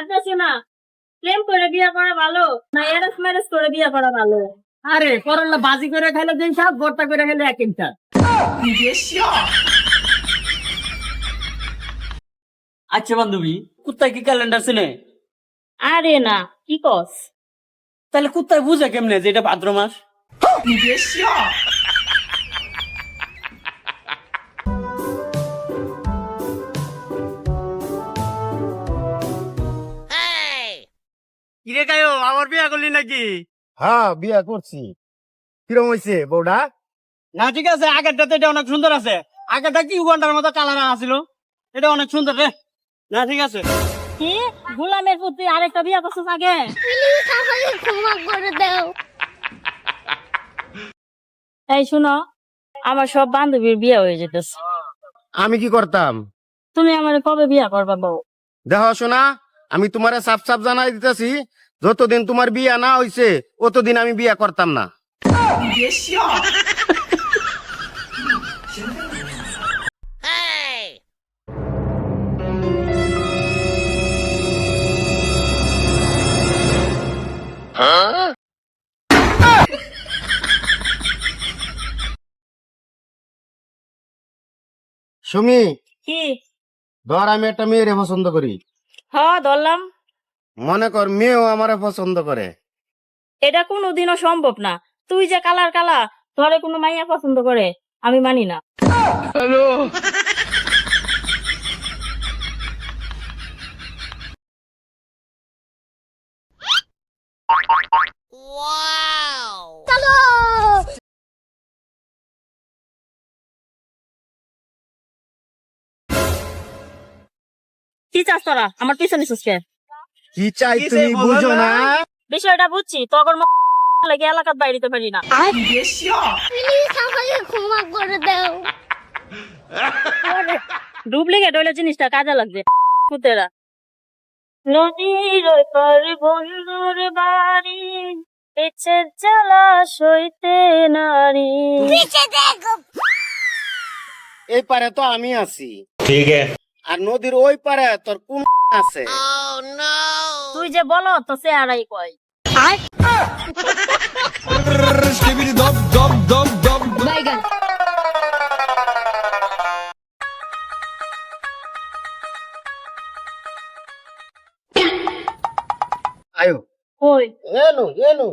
ভাবতেছি না প্রেম করে বিয়ে করা ভালো না অ্যারেঞ্জ ম্যারেজ করে বিয়ে করা ভালো। আরে করলা বাজি করে খাইলে দিন সাপ, ভর্তা করে খাইলে এক ইনসার। আচ্ছা বান্ধবী, কুত্তায় কি ক্যালেন্ডার চিনে? আরে না, কি কস? তাহলে কুত্তায় বুঝে কেমনে যে এটা ভাদ্র মাস? কিরে কায়ো, আমার বিয়া করলি নাকি? হ্যাঁ বিয়া করছি। কিরম হয়েছে বউটা? না ঠিক আছে, আগেরটাতে এটা অনেক সুন্দর আছে। আগেরটা কি উগান্ডার মতো কালার আছিল, এটা অনেক সুন্দর রে। না ঠিক আছে। কি গোলামের প্রতি আরেকটা বিয়ে করছিস আগে? এই শুনো, আমার সব বান্ধবীর বিয়ে হয়ে যেতেছে। আমি কি করতাম? তুমি আমার কবে বিয়ে করবা বউ? দেখো শোনা, আমি তোমারে সাফ সাফ জানাই দিতেছি, যতদিন তোমার বিয়া না হইছে অতদিন আমি বিয়া করতাম না। সুমি, কি? ধর আমি একটা মেয়েরে পছন্দ করি। হ্যাঁ ধরলাম। মনে কর মেয়েও আমারে পছন্দ করে। এটা কোনোদিনও সম্ভব না। তুই যে কালার কালা, ধরে কোনো মাইয়া পছন্দ করে? আমি মানি না। কি চাস তোরা আমার পিছনে সুস্কে? কি চাই কি তুমি চাই বলো বুঝো না? না? বিষয়টা বুঝছি, তখন লাগে এলাকাত বাইরিতে পারি না। ডুপ্লিকেট হইলে জিনিসটা কাজে লাগবে। পুতেরা নদীর ওই পার বন্ধুর বাড়ি, ইচ্ছে জ্বালা সইতে নারী। এই পারে তো আমি আছি, ठीक है। আর নদীর ওই পারে তোর কোন আছে? তুই যে বলো তো চেহারাই কয়। আয়ো কই এনো এনো।